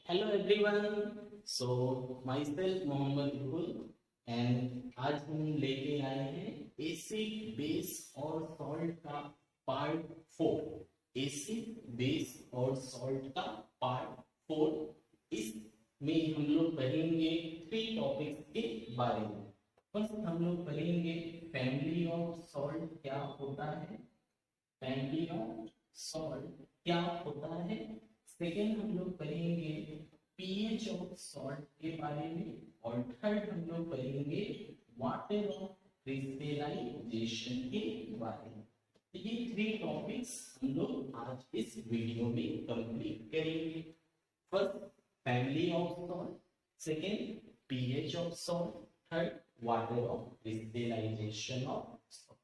Hello everyone. So myself Mohammad रुल and आज हम लेके आए हैं एसिड बेस और सॉल्ट का पार्ट 4। एसिड बेस और सॉल्ट का पार्ट 4। इसमें हम लोग पढ़ेंगे 3 टॉपिक्स के बारे में। फर्स्ट हम लोग पढ़ेंगे फैमिली ऑफ सॉल्ट क्या होता है, फैमिली ऑफ सॉल्ट क्या होता है। सेकेंड हम लोग पढ़ेंगे पीएच ऑफ सॉल्ट के बारे में और थर्ड हम लोग पढ़ेंगे वाटर ऑफ क्रिस्टलाइजेशन के बारे में। तो ये 3 टॉपिक्स हम लोग आज इस वीडियो में कंप्लीट करेंगे। First family of salt, second pH of salt, third water of crystallization of salt.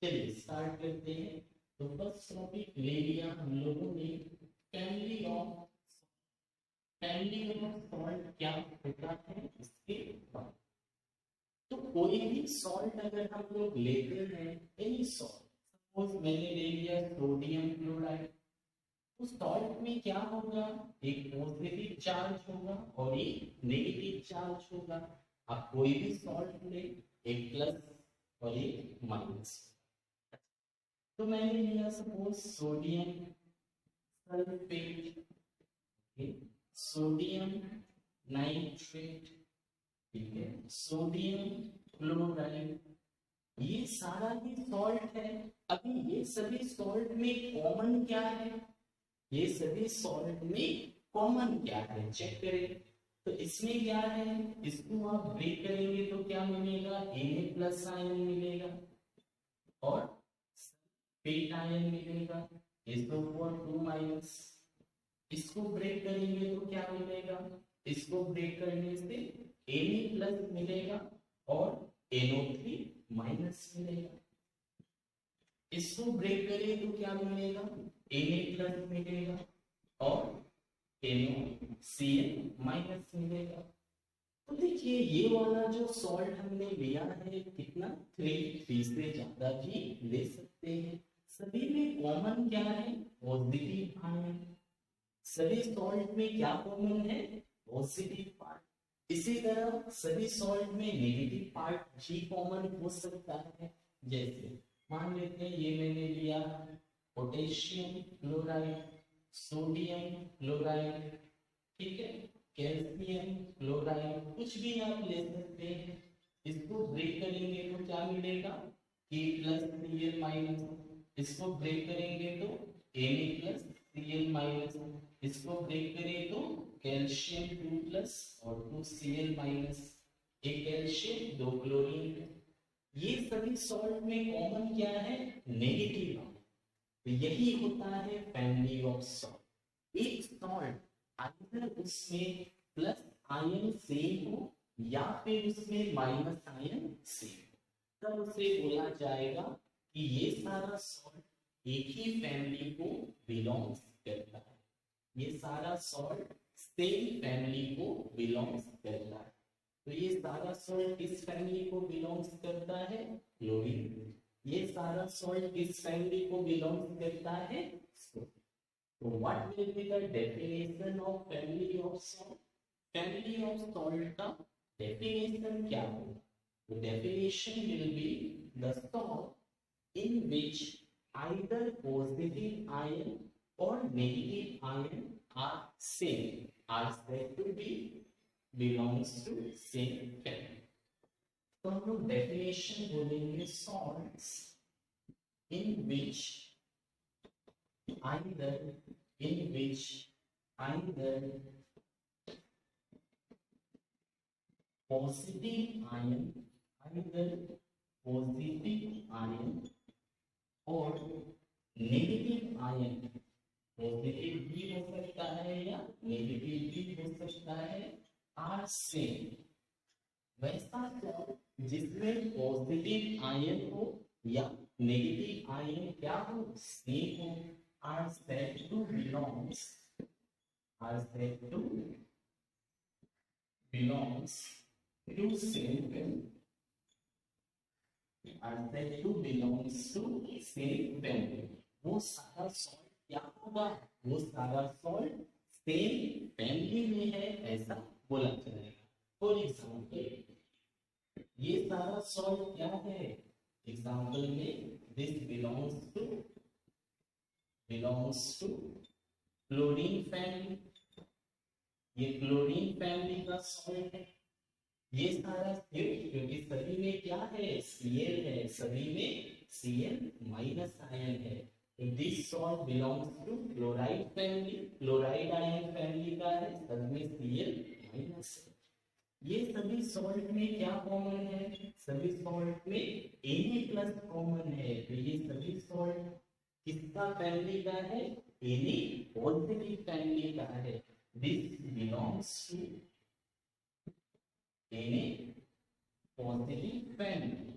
चलिए स्टार्ट करते हैं। तो फर्स्ट टॉपिक ले लिया हम लोगों ने फैमिली ऑफ सॉल्ट क्या होता है इसके बाद। तो कोई भी सॉल्ट अगर हम लोग लेते हैं, एनी सॉल्ट, सपोज मैंने ले लिया सोडियम क्लोराइड, तो सॉल्ट में क्या होगा, एक पॉजिटिव चार्ज होगा और एक नेगेटिव चार्ज होगा। आप कोई भी सॉल्ट ले, एक प्लस और एक माइनस। तो मैंने लिया suppose sodium sulphate, sodium nitrate, ठीक है, सोडियम क्लोराइड, ये सारा ही सॉल्ट है। अभी ये सभी सॉल्ट में कॉमन क्या है, ये सभी सॉल्ट में कॉमन क्या है चेक करें। तो इसमें क्या है, इसको आप ब्रेक करेंगे तो क्या मिलेगा, Na प्लस आयन मिलेगा और सल्फेट आयन मिलेगा, SO4 माइनस। इसको ब्रेक करेंगे तो क्या मिलेगा, इसको ब्रेक करने से Na प्लस मिलेगा और NO3 माइनस मिलेगा। इसको ब्रेक करें तो क्या मिलेगा, Na प्लस मिलेगा और NOCl माइनस मिलेगा। तो देखिए ये वाला जो सॉल्ट हमने लिया है कितना, 3 से ज्यादा भी ले सकते हैं। सभी में कॉमन क्या है, पॉजिटिव आयन। सभी सॉल्ट में क्या कॉमन है, पॉजिटिव पार्ट। इसी तरह सभी सॉल्ट में नेगेटिव पार्ट भी कॉमन हो सकता है। जैसे मान लेते हैं ये मैंने लिया पोटेशियम क्लोराइड, सोडियम क्लोराइड, ठीक है, कैल्शियम क्लोराइड, कुछ भी आप ले सकते हैं। इसको ब्रेक करेंगे तो क्या मिलेगा, K प्लस Cl माइनस। इसको ब्रेक करेंगे तो Na प्लस Cl माइनस। इसको ब्रेक करें तो कैल्शियम 2 प्लस और 2Cl माइनस। एक कैल्शियम 2 क्लोरीन। ये सभी सॉल्ट में कॉमन क्या है, नेगेटिव आयन। तो यही होता है फैमिली ऑफ सॉल्ट। एक सॉल्ट आइदर उसमें प्लस आयन सेम हो या फिर उसमें माइनस आयन सेम हो, तब उसे बोला जाएगा कि ये सारा सॉल्ट एक ही फैमिली को बिलोंग्स करता है। ये सारा सॉल्ट सेम फैमिली को बिलोंग्स करता है। तो ये सारा सॉल्ट किस फैमिली को बिलोंग्स करता है, क्लोरीन। ये सारा सॉल्ट किस फैमिली को बिलोंग्स करता है, सोडियम। तो what will be the definition of family of salt? Family of salt का definition क्या होगा? The definition will be the salt in which either positive ion or negative ion are same, are said to be belongs to same family. तो हम लोग definition बोलेंगे salts in which either positive ion, either positive ion or negative ion, positive भी हो सकता है या negative भी हो सकता है, आर सेम। वैसा सॉल्ट जिसमें पॉजिटिव आयन हो या नेगेटिव आयन क्या हो, सेम हो, are said to belongs to same family, are said to belongs to same family। वो सारा सॉल्ट क्या होगा, वो सारा सॉल्ट सेम फैमिली में है ऐसा बोला जाएगा। फॉर एग्जाम्पल ये सारा सॉल्ट क्या है, एग्जाम्पल में this belongs to chlorine family, ये क्लोरीन फैमिली का सॉल्ट है। ये सारा क्योंकि सभी में क्या है, Cl है, सभी में Cl माइनस आयन है। This salt belongs to chloride family, chloride ion family का है, सब में Cl माइनस है। ये सभी सॉल्ट में क्या कॉमन है, सभी सॉल्ट में Na प्लस कॉमन है। तो ये सभी सॉल्ट किसका फैमिली का है, Na पॉजिटिव फैमिली का है। This belongs to Na positive family.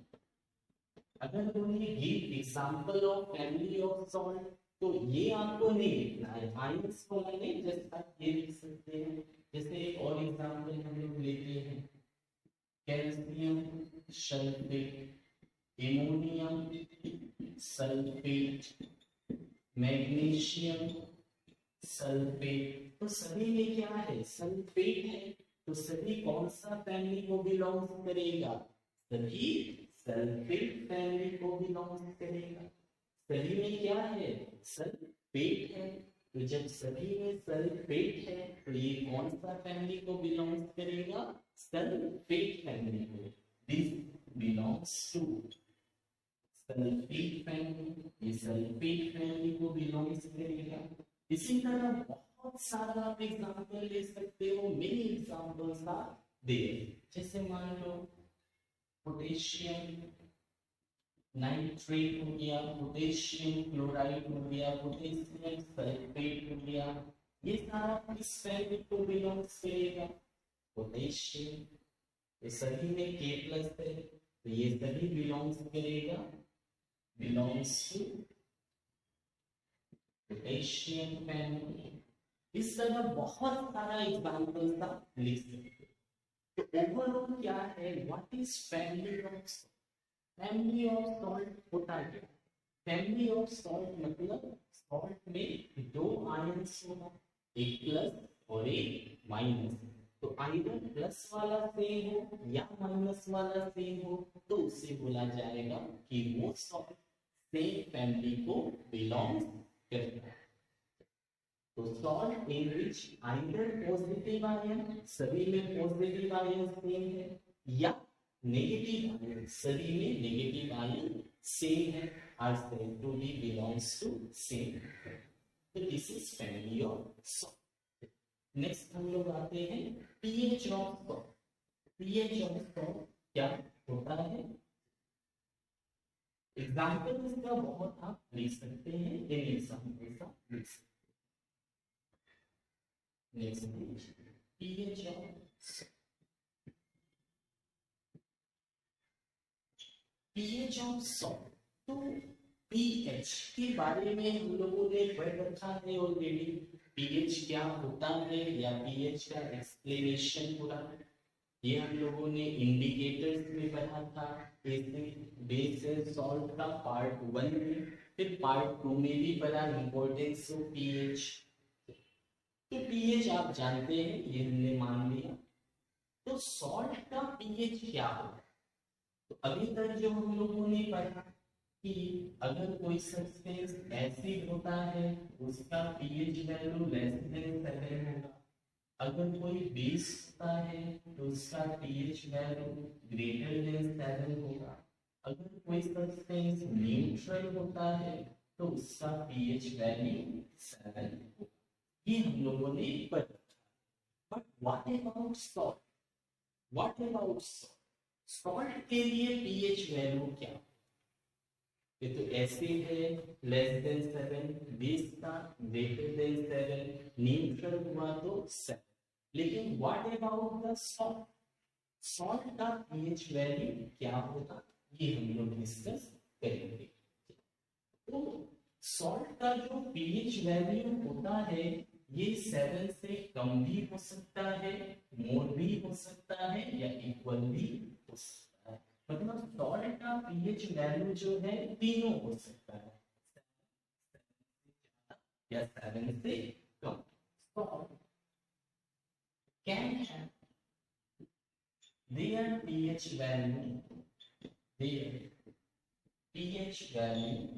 अगर बोले give example of family of salt, तो ये आपको नहीं लिखना है, आयंस को मैंने जस्ट आप ये लिख सकते हैं। जैसे एक और एग्जांपल हम लोग लेते हैं, calcium sulphate, ammonium sulphate, magnesium sulphate. तो सभी में क्या है, सल्फेट है। तो सभी कौन सा फैमिली को बिलोंग्स करेगा, सभी सल्फेट फैमिली को बिलोंग्स करेगा। सभी में क्या है, सल्फेट है। तो जब सभी में सल्फेट है तो ये कौन सा फैमिली को बिलोंग्स करेगा, सल्फेट फैमिली को। This belongs to sulphate family, ये सल्फेट फैमिली को बिलोंग्स करेगा। इसी तरह बहुत सारा आप एग्जांपल ले सकते हो, मेनी एग्जांपल्स आर देयर। जैसे मान लो पोटेशियम नाइट्रेट हो गया, पोटेशियम क्लोराइड हो गया, पोटेशियम सल्फेट हो गया, ये सारा किस फैमिली को बिलोंग्स करेगा, पोटेशियम। ये सभी में K प्लस है तो ये सभी बिलोंग्स करेगा, बिलोंग्स टू पोटेशियम फैमिली। इस तरह बहुत सारा एग्जांपल्स आप लिख सकते हो। तो ओवरऑल क्या है, what is family of salt, family of salt होता है क्या, फैमिली ऑफ सॉल्ट मतलब सॉल्ट में दो आयंस होगा, एक प्लस और एक माइनस। तो आइदर प्लस वाला सेम हो या माइनस वाला सेम हो तो उसे बोला जाएगा कि वो सॉल्ट सेम फैमिली को बिलोंग्स करता है। तो salt in which either positive ion, सभी में पॉजिटिव आयन सेम है, या नेगेटिव आयन, सभी में नेगेटिव आयन सेम है, are said to be belongs to same. तो this is family of salt. Next हम लोग आते हैं pH of salt. PH of salt क्या होता है, एग्जाम्पल इसका बहुत आप लिख सकते हैं, इन एग्जाम्पल का लिख सकते हैं। Next page, pH of salt। तो pH के बारे में हम लोगों ने पढ़ रखा है ऑलरेडी, pH क्या होता है या pH का एक्सप्लेनेशन पूरा ये हम लोगों ने इंडिकेटर्स में पढ़ा था, बेस सॉल्ट का पार्ट 1 में, फिर पार्ट 2 में भी पढ़ा इंपॉर्टेंस ऑफ pH। तो pH आप जानते हैं, ये हमने मान लिया। तो सॉल्ट का pH क्या होगा, तो अभी तक जो हम लोगों ने पढ़ा कि अगर कोई सब्सटेंस एसिड होता है उसका pH वैल्यू लेस देन 7 होगा, अगर कोई बेस होता है तो उसका pH वैल्यू ग्रेटर देन 7 होगा, अगर कोई सब्सटेंस न्यूट्रल होता है तो उसका pH वैल्यू 7 होगा। ये हम लोगों ने पढ़ा। But what about salt, what about salt, salt के लिए पीएच वैल्यू क्या, ये तो एसिड है लेस देन 7, बेस का ग्रेटर देन 7, न्यूट्रल हुआ तो 7। लेकिन what about the salt, salt का पीएच वैल्यू क्या होगा ये हम लोग डिस्कस करेंगे। तो सॉल्ट का जो पीएच वैल्यू होता है ये 7 से कम भी हो सकता है, मोर भी हो सकता है, या इक्वल भी हो सकता है। मतलब सॉल्ट का पीएच वैल्यू जो है तीनों हो सकता है, या 7 से कम। pH value there, pH value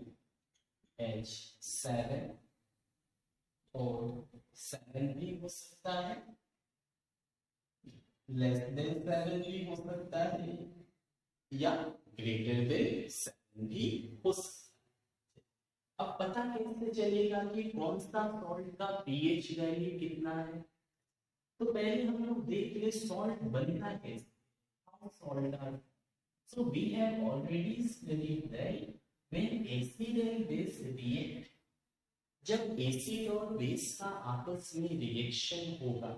H7 और 7 भी हो सकता है, लेस देन 7 भी हो सकता है, या ग्रेटर देन 7 भी हो सकता है। अब पता कैसे चलेगा कि कौन सा सॉल्ट का पीएच वैल्यू कितना है? तो पहले हम लोग देख ले सॉल्ट बनता कैसे, how salt are. So we have already studied that when acid and base react, जब एसिड और बेस का आपस में रिएक्शन होगा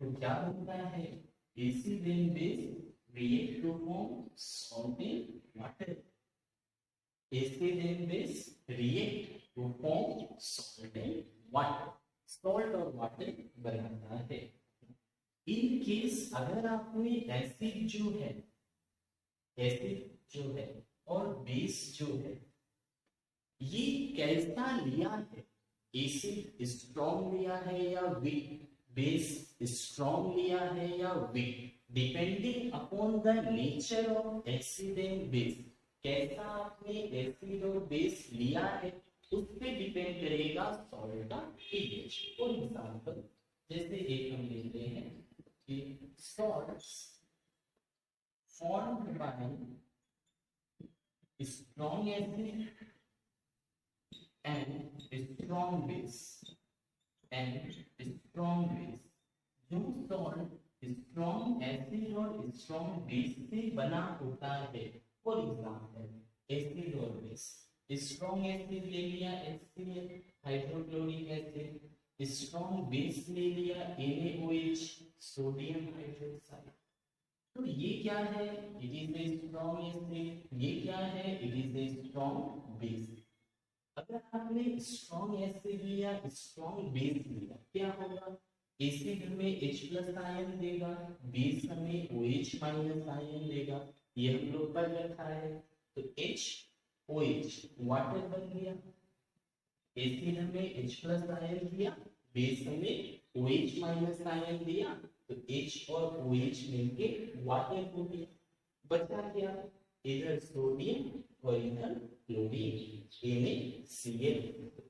तो क्या बनता है? Acid and base react to form salt and water. Acid and base react to form salt and water. Salt और water बनाता है। इन केस अगर आपने एसिड जो है, एसिड जो है और बेस जो है, ये कैसा लिया है? एसिड स्ट्रॉन्ग लिया है या वीक? बेस स्ट्रॉन्ग लिया है या weak? Depending upon the nature of acid and base, कैसा आपने एसिड और बेस लिया है उस पे डिपेंड करेगा सॉल्ट का पीएच। फॉर एग्जांपल जैसे एक हम लेते हैं कि salts formed by strong acid and strong base, and strong base, जो सॉल्ट स्ट्रॉन्ग एसिड और स्ट्रॉन्ग बेस से बना होता है। फॉर एग्जांपल एसिड और बेस, स्ट्रॉन्ग एसिड ले लिया HCl hydrochloric acid, strong base ले लिया NaOH सोडियम हाइड्रोक्साइड। तो ये क्या है? It is a strong acid. ये क्या है? It is a strong base. अगर आपने स्ट्रॉन्ग एसिड लिया, स्ट्रॉन्ग बेस लिया, क्या होगा? एसिड हमें H+ आयन देगा, बेस हमें OH- आयन देगा, ये हम लोग पढ़ रखा है। तो HOH वाटर बन गया, एसिड हमें H+ आयन दिया, बेस हमें OH- आयन दिया, तो H और OH मिलके वाटर हो गया। बचा क्या? इधर सोडियम और इधर क्लोरीन, NaCl,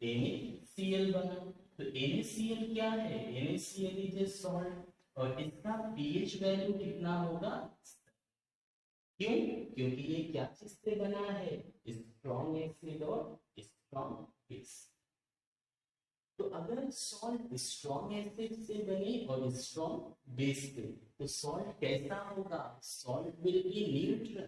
NaCl बना। तो NaCl क्या है? NaCl इज ए सॉल्ट और इसका pH वैल्यू कितना होगा? क्यों? क्योंकि ये क्या चीज से बना है? स्ट्रॉन्ग एसिड और स्ट्रॉन्ग बेस। तो अगर सॉल्ट स्ट्रॉन्ग एसिड से बने और स्ट्रॉन्ग बेस से, तो सॉल्ट कैसा होगा? Salt will be neutral.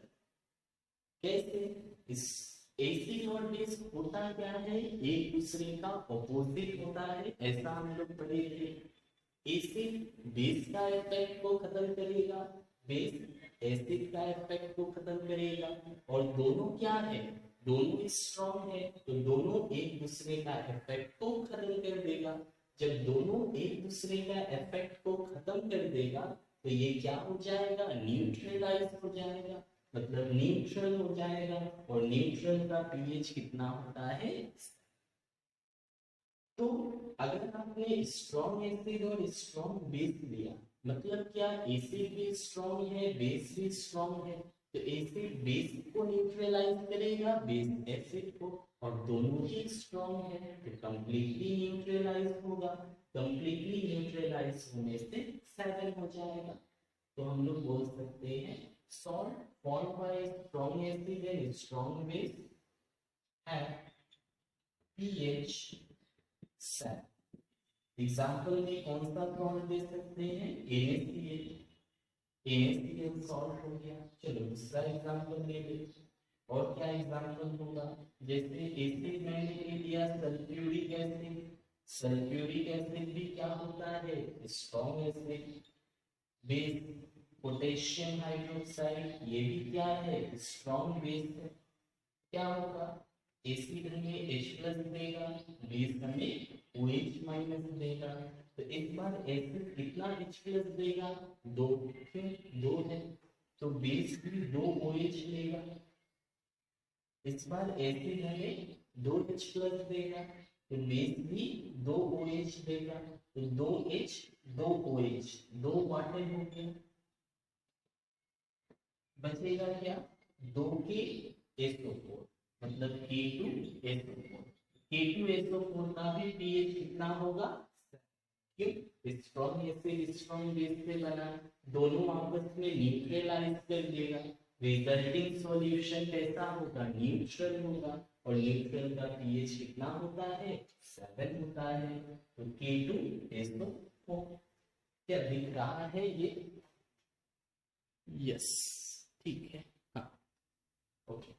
कैसे? इस एसिड और बेस होता क्या है? एक दूसरे का ऑपोजिट होता है, ऐसा हम लोग पढ़े थे। एसिड बेस का इफेक्ट को खत्म करेगा, बेस एसिड का इफेक्ट को खत्म करेगा, और दोनों क्या है? दोनों स्ट्रॉन्ग है, तो दोनों एक दूसरे का इफेक्ट को खत्म कर देगा। जब दोनों एक दूसरे का इफेक्ट को खत्म कर देगा तो ये क्या हो जाएगा? न्यूट्रलाइज हो जाएगा, मतलब न्यूट्रल हो जाएगा। और न्यूट्रल का पीएच कितना होता है? तो अगर आपने स्ट्रॉन्ग एसिड और स्ट्रॉन्ग बेस लिया, मतलब क्या? एसिड भी स्ट्रॉन्ग है, बेस भी स्ट्रॉन्ग है, तो एसिड बेस को न्यूट्रलाइज करेगा, बेस एसिड को, और दोनों ही स्ट्रॉन्ग है तो कंप्लीटली न्यूट्रलाइज होगा। कंप्लीटली न्यूट्रलाइज होने से 7 हो जाएगा। तो हम लोग बोल सकते हैं salt formed by strong acid and strong base have pH 7। Example में कौन सा सॉल्ट दे सकते हैं? NaCl, NaCl सॉल्ट हो गया। चलो दूसरा एग्जाम्पल ले लेते। और क्या एग्जाम्पल होगा? जैसे एसिड मैंने ले लिया सल्फ्यूरिक एसिड, सल्फ्यूरिक एसिड भी क्या होता है? Strong acid. Base potassium hydroxide, ये भी क्या है? स्ट्रॉन्ग बेस है। क्या होगा? एसिड हमें H+ देगा, बेस हमें OH- देगा। तो इस बार एसिड कितना H+ देगा? 2, क्यों? 2 है, तो बेस भी 2 OH लेगा। इस बार एसिड हमें 2 H+ देगा, तो बेस भी 2 OH देगा, तो 2H 2 OH 2 वाटर हो गया। बचेगा क्या, 2K SO4 मतलब K2SO4। K2SO4 का भी pH कितना होगा, क्यों, स्ट्रॉन्ग एसिड स्ट्रॉन्ग बेस से बना, दोनों आपस में न्यूट्रलाइज कर देगा, रिजल्टिंग सॉल्यूशन कैसा होगा, न्यूट्रल होगा, और न्यूट्रल का पीएच कितना होता है, 7 होता है। तो K2SO4 क्या दिख रहा है ये, यस ठीक है, हाँ ओके।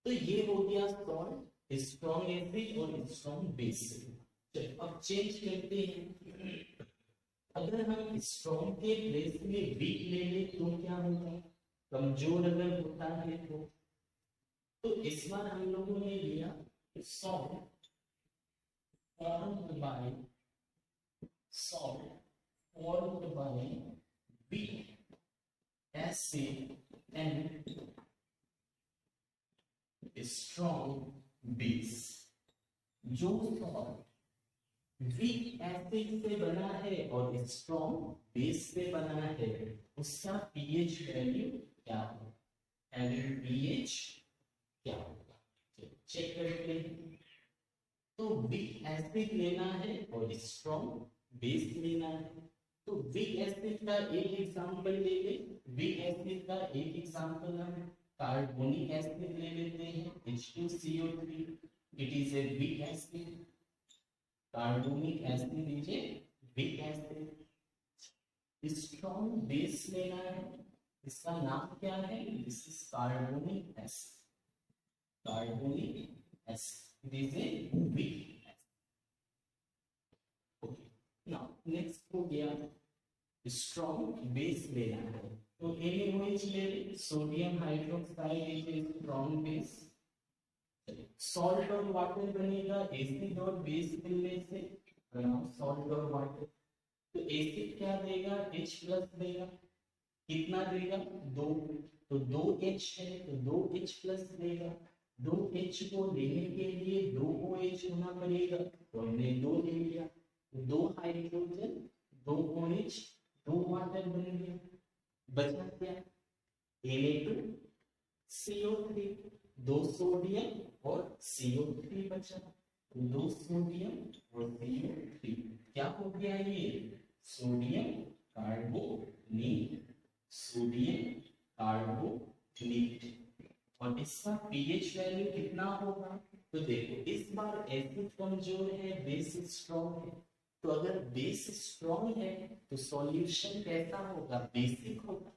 तो ये हो गया सॉल्ट, स्ट्रॉन्ग एसिड और स्ट्रॉन्ग बेस। चलो अब चेंज करते हैं, अगर हम स्ट्रॉन्ग के प्लेस में वीक ले ले तो क्या होगा, कमजोर अगर होता है तो इस बार हम लोगों ने लिया salt formed by weak acid and strong base. जो सॉल्ट वीक एसिड से बना है और स्ट्रॉन्ग बेस से बना है उसका पीएच वैल्यू क्या होगा, पीएच क्या होगा, चेक करते हैं। तो वीक एसिड लेना है और स्ट्रॉन्ग बेस लेना है, तो वीक एसिड का एक एग्जांपल ले ले, वीक एसिड का एक एग्जांपल हम कार्बोनिक एसिड ले लेते हैं H2CO3, it is a weak acid, carbonic acid is a weak acid. Strong base लेना है, इसका नाम क्या है, this is carbonic acid, carbonic acid is a weak acid. Okay now next हो गया स्ट्रॉन्ग बेस लेना है, तो NaOH ले ले, sodium hydroxide is a strong base. Salt और वाटर बनेगा एसिड और बेस मिलने से, सॉल्ट और वाटर, तो एसिड क्या देगा, H प्लस देगा, कितना देगा, 2, तो 2H है तो 2H प्लस देगा, 2H को लेने के लिए 2OH होना पड़ेगा, तो हमने 2 ले लिया, 2 हाइड्रोजन 2 OH 2 वाटर बन गया, बचा क्या, Na2CO3, 2 सोडियम और CO3 बचा, 2 सोडियम और CO3 क्या हो गया, ये सोडियम कार्बोनेट, सोडियम कार्बोनेट। और इसका पीएच वैल्यू कितना होगा, तो देखो इस बार एसिड कमजोर है बेस स्ट्रॉन्ग है, तो अगर बेस स्ट्रॉन्ग है तो सॉल्यूशन कैसा होगा, बेसिक होगा।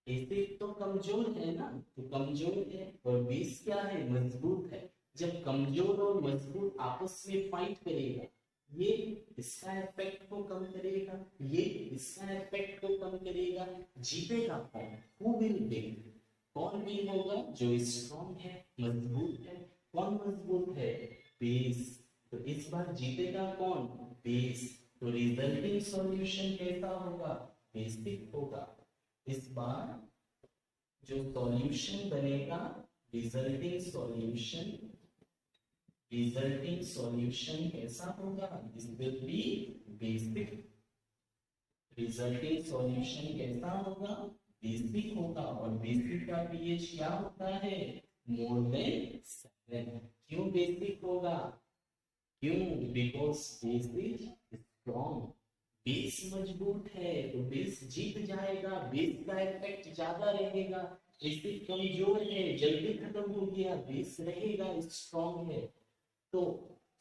एसिड तो कमजोर है ना, तो कमजोर है, और बेस क्या है, मजबूत है। जब कमजोर और मजबूत आपस में फाइट करेगा, ये इसका इफेक्ट को कम करेगा, ये इसका इफेक्ट को कम करेगा, जीतेगा कौन, हु विल विन, कौन विन होगा, जो स्ट्रॉन्ग है मजबूत है। कौन मजबूत है, बेस, तो इस बार जीतेगा कौन, बेस, तो रिजल्टिंग सॉल्यूशन कैसा होगा, बेसिक होगा। इस बार जो सॉल्यूशन बनेगा, रिजल्टिंग सॉल्यूशन कैसा होगा, this will be basic, resulting solution कैसा होगा, बेसिक होगा, और बेसिक का पीएच क्या होता है, मोर देन 7। क्यों बेसिक होगा, क्यों, because base is strong, base मजबूत है तो बेस जीत जाएगा, बेस का इफेक्ट ज्यादा रहेगा। एसिड कमजोर है जल्दी खत्म हो गया, बेस रहेगा स्ट्रॉन्ग है। तो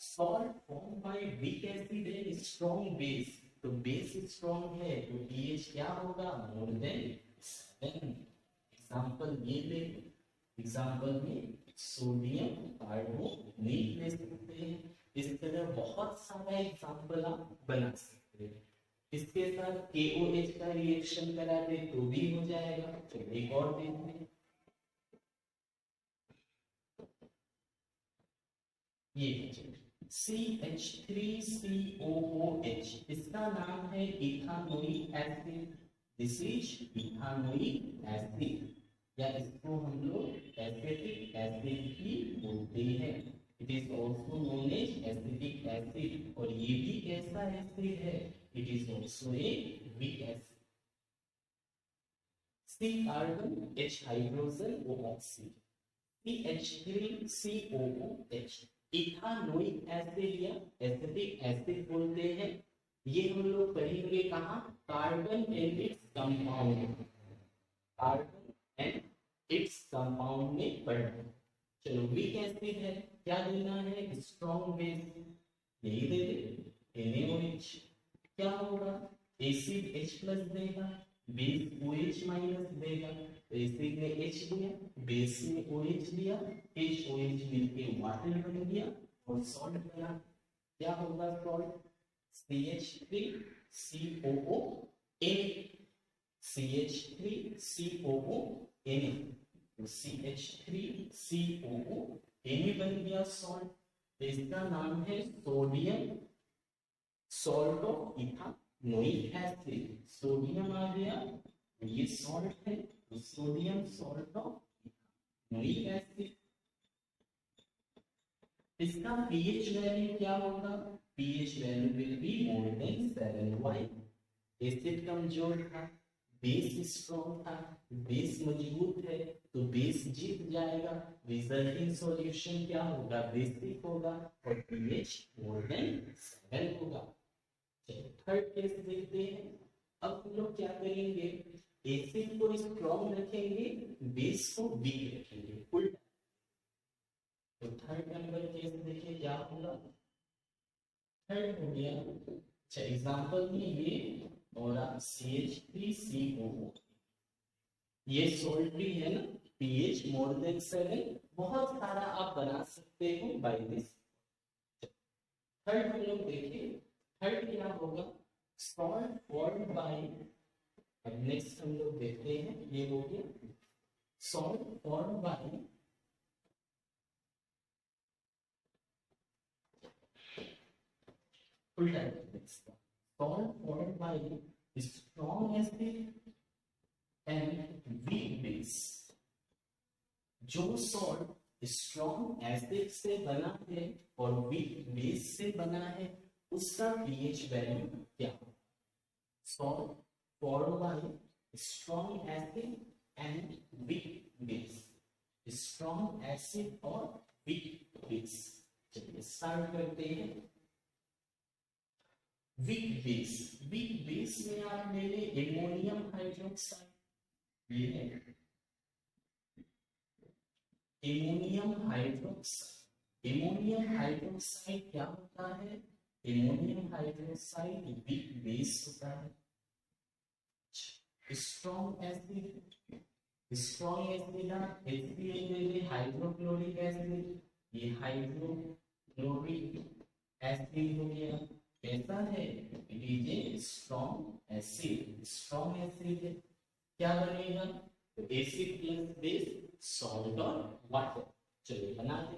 salt form by weak acid है स्ट्रॉन्ग बेस, तो बेस स्ट्रॉन्ग है तो पीएच क्या होगा, मोर देन 7। एग्जांपल ये ले, एग्जांपल में सोडियम कार्बोनेट ले सकते हैं, इस तरह बहुत सारा एग्जांपल आप बना सकते हैं। इसके साथ KOH का रिएक्शन करा दे तो भी हो जाएगा। तो एक और देखते हैं, ये CH3COOH, इसका नाम है ethanoic acid, this is ethanoic acid, या इसको हम लोग एसिटिक एसिड भी बोलते हैं। It is also known as acetic acid, और ये भी कैसा एसिड है, it is also a weak acid. C carbon, H hydrogen, O oxygen, CH3COOH। Ethanoic acid या एसिटिक एसिड बोलते हैं। ये हम लोग पढ़ेंगे कहाँ? Carbon and its compound, carbon and its compound में पढ़ना। चलो वीक एसिड है, क्या देना है? स्ट्रॉन्ग बेस, यही दे दे NaOH। क्या होगा? एसिड H प्लस देगा, बेस OH माइनस देगा। तो एसिड ने H दिया, बेस ने OH दिया, HOH मिलके वाटर बन गया और सॉल्ट बना। क्या होगा सॉल्ट? CH3COONA, CH3COONA, तो CH3COONA बन गया सॉल्ट। इसका नाम है sodium salt of ethanoic acid. Sodium आ गया, ये सॉल्ट है, तो sodium salt of ethanoic acid. इसका pH वैल्यू क्या होगा? pH value will be more than 7। Why? Acid कमजोर था, बेस स्ट्रॉन्ग था, बेस मजबूत है, तो बेस जीत जाएगा। रिजल्टिंग सॉल्यूशन क्या होगा? बेसिक होगा और pH मोर देन 7 होगा। चलो थर्ड केस देखते हैं। अब हम लोग क्या करेंगे? एसिड को स्ट्रॉन्ग रखेंगे, बेस को वीक रखेंगे, उल्टा। तो थर्ड नंबर केस देखिए क्या होगा? थर्ड हो गया, अच्छा एग्जांपल में ये और आप CH3CO, ये सॉल्ट भी है ना, pH मोर देन 7, बहुत सारा आप बना सकते हो बाय दिस। थर्ड हम लोग देखिए, थर्ड क्या होगा? सॉल्ट फॉर्म्ड बाय, अब नेक्स्ट हम लोग देखते हैं, ये हो गया सॉल्ट फॉर्म्ड बाय उल्टा, salt formed by strong acid and weak base। जो सॉल्ट स्ट्रॉन्ग एसिड से बना है और वीक बेस से बना है, उसका pH वैल्यू क्या होगा? Salt formed by strong acid and weak base, strong acid और वीक बेस। चलिए स्टार्ट करते हैं। वीक बेस, वीक बेस में आप ले ले एमोनियम हाइड्रोक्साइड, ये है एमोनियम हाइड्रोक्साइड। एमोनियम हाइड्रोक्साइड क्या होता है? एमोनियम हाइड्रोक्साइड वीक बेस होता है। Strong acid, strong acid HCl ले ले, हाइड्रोक्लोरिक एसिड, ये हाइड्रोक्लोरिक एसिड हो गया। कैसा है? It is a strong acid, strong acid क्या बनेगा? तो एसिड प्लस बेस, सॉल्ट और वाटर। चलिए बना दे।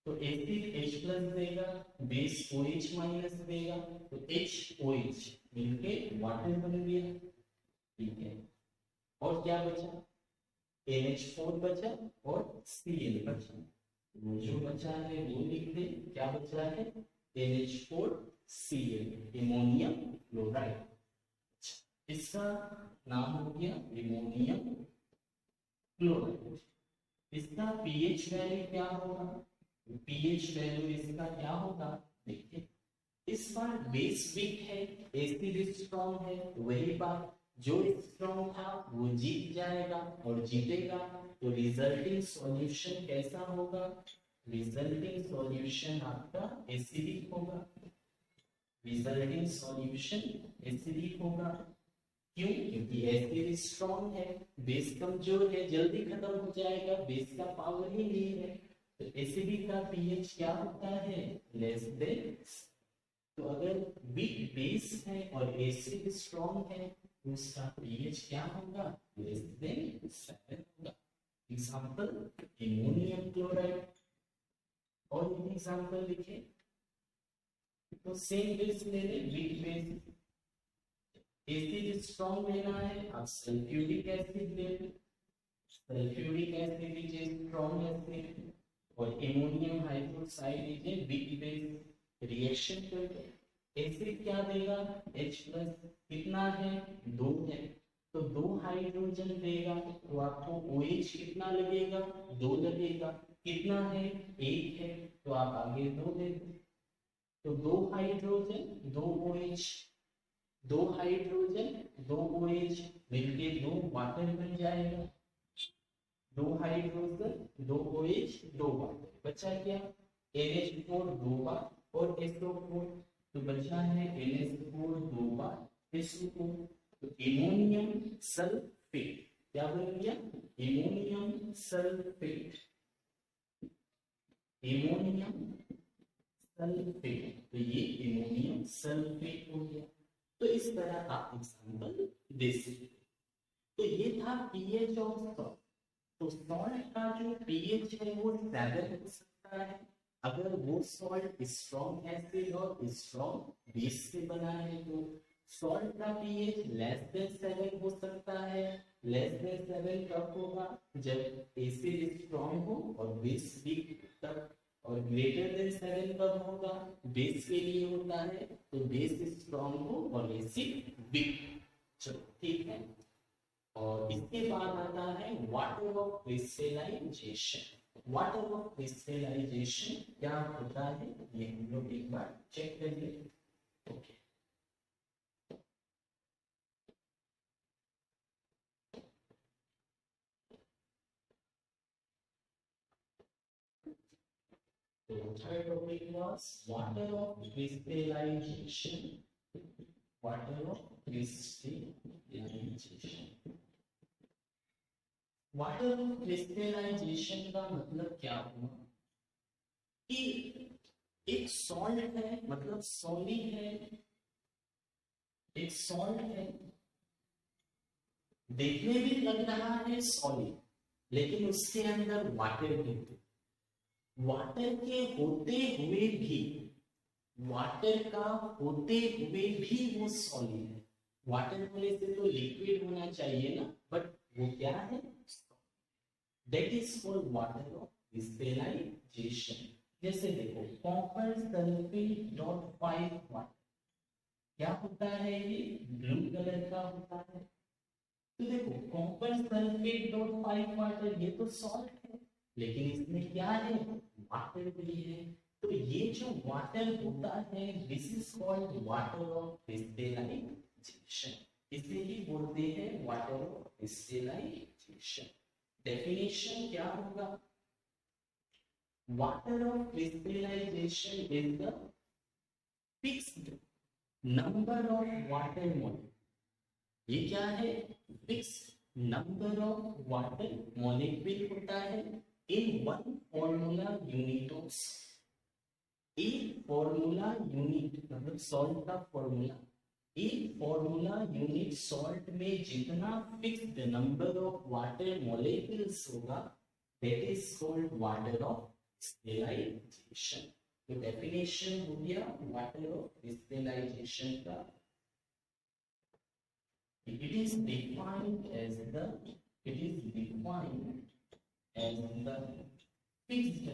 तो एसिड H प्लस देगा, बेस OH माइनस देगा, तो HOH मिलके वाटर बन गया। ठीक है, और क्या बचा? NH4 बचा और Cl बचा। वो जो बचा है वो लिख दे। क्या बचा है? NH4Cl, ammonium chloride. इसका नाम हो गया एमोनियम क्लोराइड। इसका pH वैल्यू क्या होगा? pH वैल्यू इसका क्या होगा? देखिए इस बार बेस वीक है, एसिड स्ट्रॉन्ग है, वही बात जो स्ट्रॉन्ग था वो जीत जाएगा और जीतेगा, तो रिजल्टिंग सॉल्यूशन कैसा होगा? रिजल्टिंग सॉल्यूशन आपका एसिडिक होगा। रिजल्टिंग सॉल्यूशन एसिडिक होगा। क्यों? क्योंकि एसिड स्ट्रॉन्ग है, बेस कमजोर है, जल्दी खत्म हो जाएगा, बेस का पावर ही नहीं है। तो एसिडिक का pH क्या होता है? Less than. तो अगर वीक बेस है और एसिड स्ट्रॉन्ग है तो उसका pH क्या होगा? लेस देन 7 होगा। Example ammonium chloride. और एग्जांपल लिखे तो सेम बेस ले ले, वीक बेस। एसिड स्ट्रॉन्ग लेना है, आप सल्फ्यूरिक एसिड ले लो। Sulphuric acid is a strong acid और ammonium hydroxide is a weak base. Reaction कर दो, एसिड क्या देगा? H प्लस, कितना है? 2 है, तो 2 हाइड्रोजन देगा तो आपको OH कितना लगेगा, 2 लगेगा। कितना है, 1 है, तो आप आगे 2 दे दो। तो 2 हाइड्रोजन 2 OH, 2 हाइड्रोजन 2 OH मिलके 2 वाटर बन जाएगा। 2 हाइड्रोजन 2 OH 2 वाटर, बचा क्या, NH4 2 बार और SO4, तो बचा है NH4 2 बार SO4। तो एमोनियम सल्फेट, क्या बन गया, एमोनियम सल्फेट, एमोनियम सल्फेट, तो ये एमोनियम सल्फेट हो गया। तो इस तरह आप एग्जांपल दे सकते। तो ये था पीएच ऑफ सॉल्ट। तो सॉल्ट का जो पीएच है वो 7 हो सकता है अगर वो सॉल्ट स्ट्रॉन्ग एसिड और स्ट्रॉन्ग बेस से बना है। तो सॉल्ट का पीएच लेस देन 7 हो सकता है। लेस देन 7 कब होगा, जब एसिड स्ट्रॉन्ग हो और बेस वीक तब। और ग्रेटर देन 7 कब होगा, बेस के लिए होता है, तो बेस स्ट्रॉन्ग हो और एसिड वीक। चलो ठीक है। और इसके बाद आता है water of crystallisation. Water of crystallization क्या होता है ये हम लोग एक बार चेक करिए। ओके, तो third topic was water of crystallisation. Water of crystallisation, water of crystallisation का मतलब क्या हुआ कि एक सॉल्ट है, मतलब सॉलिड है, एक सॉल्ट है, देखने भी लग रहा है सॉलिड, लेकिन उसके अंदर वाटर है। वाटर के होते हुए भी, वाटर का होते हुए भी वो सॉलिड है। वाटर होने से तो लिक्विड होना चाहिए ना, बट वो क्या है, that is called water of crystallization. जैसे देखो कॉपर सल्फेट डॉट 5 वाटर, क्या होता है ये, ब्लू कलर का होता है। तो देखो कॉपर सल्फेट डॉट 5 वाटर, ये तो सॉल्ट है, लेकिन इसमें क्या है, वाटर भी है। तो ये जो वाटर होता है this is called water of crystallization. इसे ही बोलते हैं वाटर ऑफ क्रिस्टलाइजेशन। डेफिनेशन क्या होगा, water of crystallisation is the fixed number of water molecule. ये क्या है, fixed number of water molecule होता है in one formula unit of, एक फॉर्मूला यूनिट मतलब सॉल्ट का फॉर्मूला, एक फॉर्मूला यूनिट सॉल्ट में जितना fixed number of water molecules होगा that is called water of crystallisation. तो डेफिनेशन हो गया वाटर ऑफ क्रिस्टलाइजेशन का, it is defined as the fixed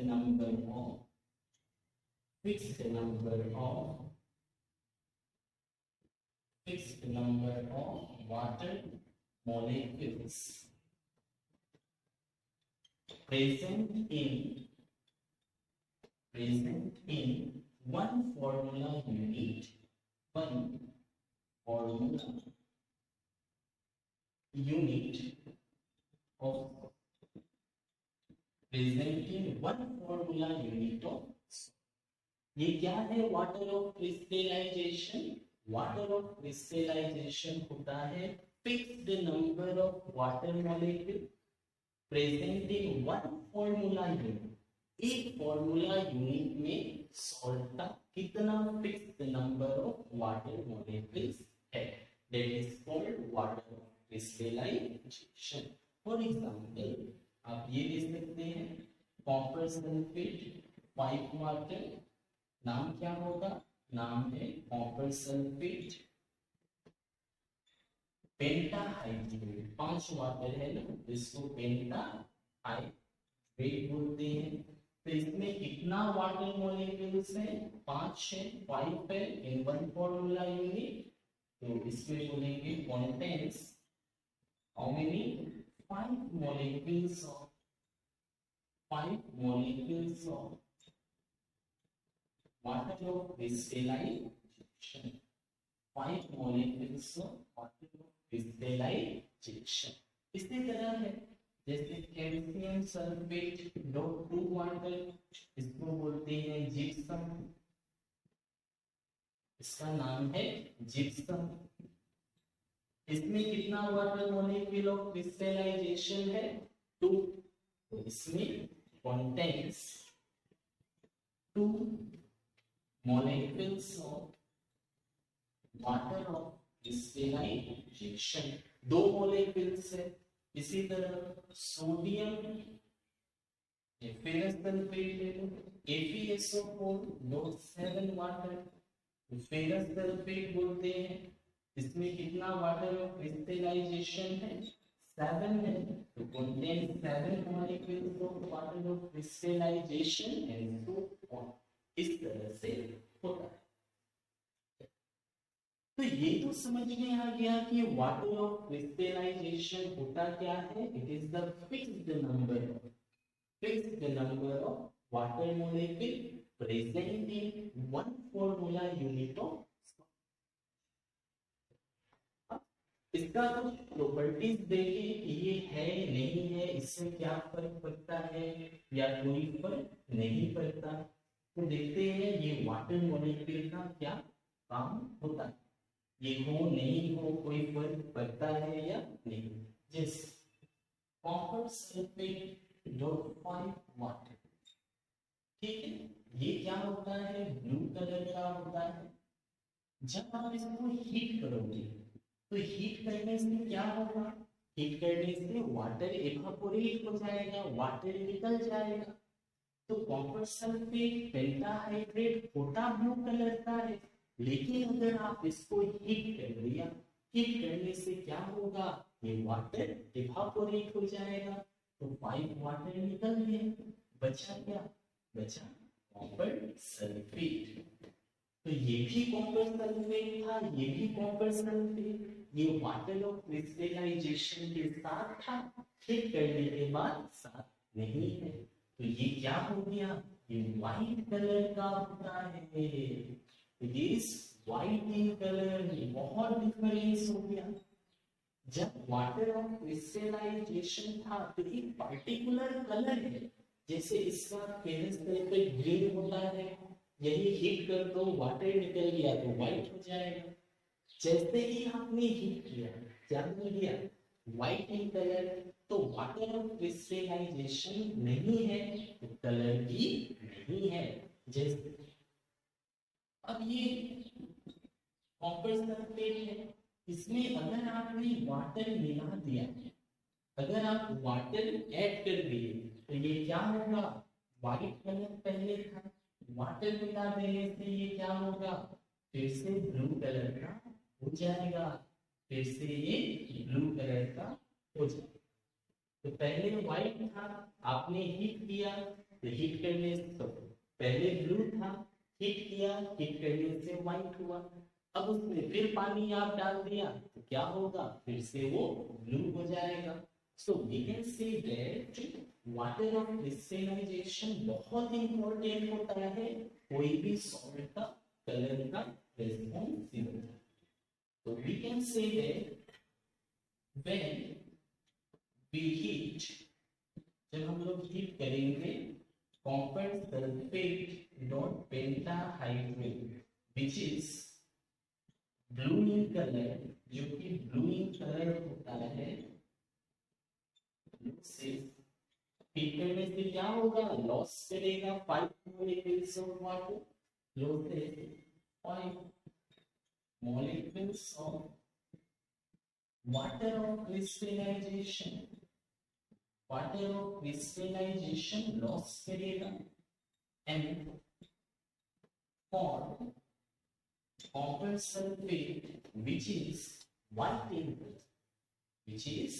number of fixed number of water molecules present in one formula unit, one formula unit of presenting one formula unit of, ये क्या है water of crystallisation. Water of crystallisation होता है fixed number of water molecule presenting one formula unit, एक formula unit में salt का कितना fixed number of water molecules है, that is called water of crystallisation. For example आप ये दे सकते हैं कॉपर सल्फेट 5 वाटर, नाम क्या होगा, नाम है कॉपर सल्फेट पेंटाहाइड्रेट, 5 वाटर है ना, इसको पेंटाहाइड्रेट बोलते हैं। तो इसमें कितना वाटर मॉलिक्यूल्स है, 5 है, 5 है इन वन फॉर्मूला यूनिट, तो इसमें बोलेंगे contains how many? 5 molecules of 5 molecules of water of crystallization. 5 molecules of water of crystallization. इसी तरह है जैसे calcium sulphate dot to water, इसको बोलते हैं जिप्सम, इसका नाम है जिप्सम। इसमें कितना वाटर मॉलिक्यूल ऑफ क्रिस्टलाइजेशन है? 2। तो इसमें contains 2 molecules of water of crystallization, 2 molecules है। इसी तरह सोडियम फेरस सल्फेट ले लो, ApSO4 dot 7 water, ferrous sulphate बोलते हैं। इसमें कितना वाटर ऑफ क्रिस्टलाइजेशन है? 7 है। तो contain 7 molecules of water of crystallization and so on। इस तरह से होता है। तो ये तो समझ में आ गया कि वाटर ऑफ क्रिस्टलाइजेशन होता क्या है। It is the fixed number of water molecule present in 1 formula unit of. इसका कुछ प्रॉपर्टीज देखें कि ये है नहीं है, इससे क्या फर्क पड़ता है या कोई फर्क नहीं पड़ता। तो देखते हैं ये वाटर मॉलिक्यूल का क्या काम होता है, ये हो नहीं हो कोई फर्क पड़ता है या नहीं। जैसे कॉपर सल्फेट डॉट 5 वाटर, ठीक है, ये क्या होता है? ब्लू कलर का होता है। जब आप इसको हीट करोगे तो हीट करने से क्या होगा? हीट करने से वाटर इवापोरेट हो जाएगा, वाटर निकल जाएगा। तो कॉपर सल्फेट पेंटाहाइड्रेट होता ब्लू कलर का है, लेकिन अगर आप इसको हीट कर दिया, हीट करने से क्या होगा? ये वाटर इवापोरेट हो जाएगा। तो 5 वाटर निकल गए, बचा क्या? बचा कॉपर सल्फेट। तो ये भी कॉपर सल्फेट था, ये भी कॉपर सल्फेट। ये वाटर ऑफ क्रिस्टलाइजेशन के साथ था, हीट करने के बाद साथ नहीं है। तो ये क्या हो गया? ये व्हाइट कलर का होता है। It is white in colour. बहुत डिफरेंस हो गया। जब वाटर ऑफ क्रिस्टलाइजेशन था तो एक पर्टिकुलर कलर है, जैसे इसका फेरस सल्फेट ग्रीन होता है, यही हीट कर दो वाटर निकल गया तो व्हाइट हो जाएगा। जैसे ही आपने हीट किया क्या मिल गया? White in colour. तो वाटर ऑफ क्रिस्टलाइजेशन नहीं है तो कलर भी नहीं है। जैसे अब ये कॉपर सल्फेट है, इसमें अगर आपने वाटर मिला दिया, अगर आप वाटर ऐड कर दिए तो ये क्या होगा? व्हाइट कलर पहले था, वाटर मिला देने से ये क्या होगा? फिर से ब्लू कलर का हो जाएगा, फिर से ये ब्लू कलर का हो जाएगा। तो पहले व्हाइट था, आपने हीट किया तो हीट करने से तो पहले ब्लू था, हीट किया, हीट करने से व्हाइट हुआ। अब उसमें फिर पानी आप डाल दिया तो क्या होगा? फिर से वो ब्लू हो जाएगा। So we can say that water of crystallization बहुत इंपॉर्टेंट होता है कोई भी सॉल्ट का कलर का रिस्पॉन्सिबल। तो we can say that when we heat, जब हम लोग हीट करेंगे copper sulphate dot pentahydrate which is blue in colour, जो कि ब्लू इन कलर होता है, से हीट करने से क्या होगा? लॉस करेगा 5 molecules of water, loses 5 molecules of water of crystallization, water of crystallization loss करेगा। and for copper sulfate which is white in color, which is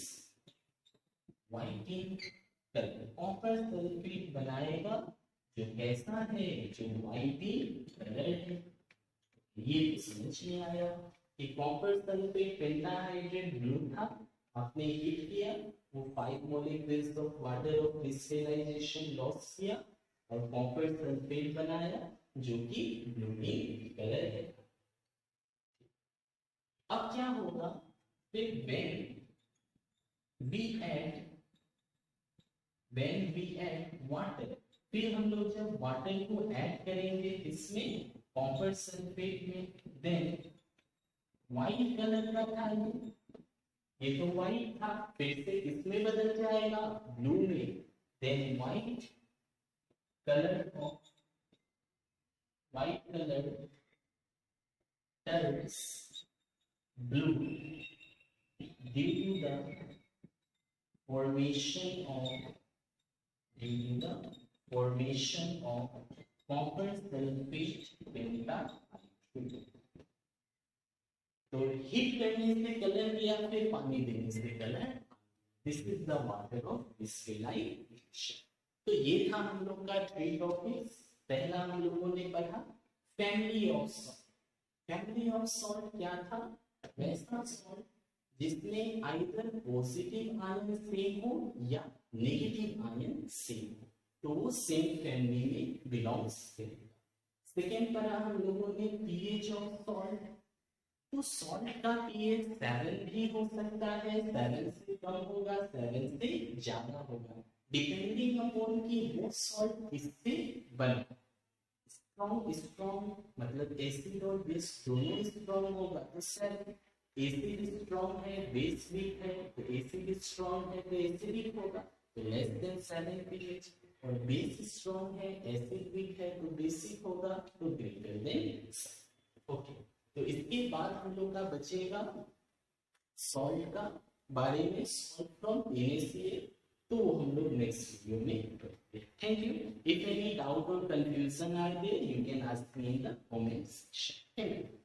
white in color, copper sulphate बनाएगा जो कैसा है? जो व्हाइट इन कलर है। ये समझ में आया कि कॉपर सल्फेट पेंटाहाइड्रेट ब्लू था, आपने हीट किया, वो 5 molecules of water of crystallization loss किया और कॉपर सल्फेट बनाया जो कि ब्लू कलर है। अब क्या होगा फिर when we add वाटर, फिर हम लोग जब वाटर को ऐड करेंगे इसमें कॉपर सल्फेट में, देन व्हाइट कलर का था ये तो व्हाइट था, फिर से इसमें बदल जाएगा ब्लू में, then white colour turns blue due to the formation of copper sulfate pentathlete। तो हीट करने से कलर या फिर पानी देने से colour, this is the water of crystallisation. तो ये था हम लोग का 3 टॉपिक्स। पहला हम लोगों ने पढ़ा family of salt. Family of salt क्या था? वैसा सॉल्ट जिसमें आइदर पॉजिटिव आयन सेम हो या नेगेटिव आयन सेम हो, तो वो सेम फैमिली में बिलोंग्स करेगा। सेकेंड पढ़ा हम लोगों ने पीएच ऑफ सॉल्ट। तो सॉल्ट का पीएच 7 भी हो सकता है, 7 से कम होगा, 7 से ज्यादा होगा, डिपेंडिंग अपॉन कि वो सॉल्ट किससे बना। स्ट्रॉन्ग मतलब एसिड और बेस दोनों स्ट्रॉन्ग होगा तो सर एसिड स्ट्रॉन्ग है, बेस वीक है, तो एसिड स्ट्रॉन्ग है तो एसिडिक होगा, तो लेस देन 7 पीएच। और बेस स्ट्रॉन्ग है, एसिड वीक है तो बेसिक होगा, तो ग्रेटर देन। ओके, तो इसके बाद हम लोग का बचेगा सॉल्ट का बारे में, सॉल्ट फ्रॉम NaCl, तो हम लोग नेक्स्ट वीडियो में करेंगे। Thank you. If any doubt और confusion are there, you can ask me in the comment section. Thank you.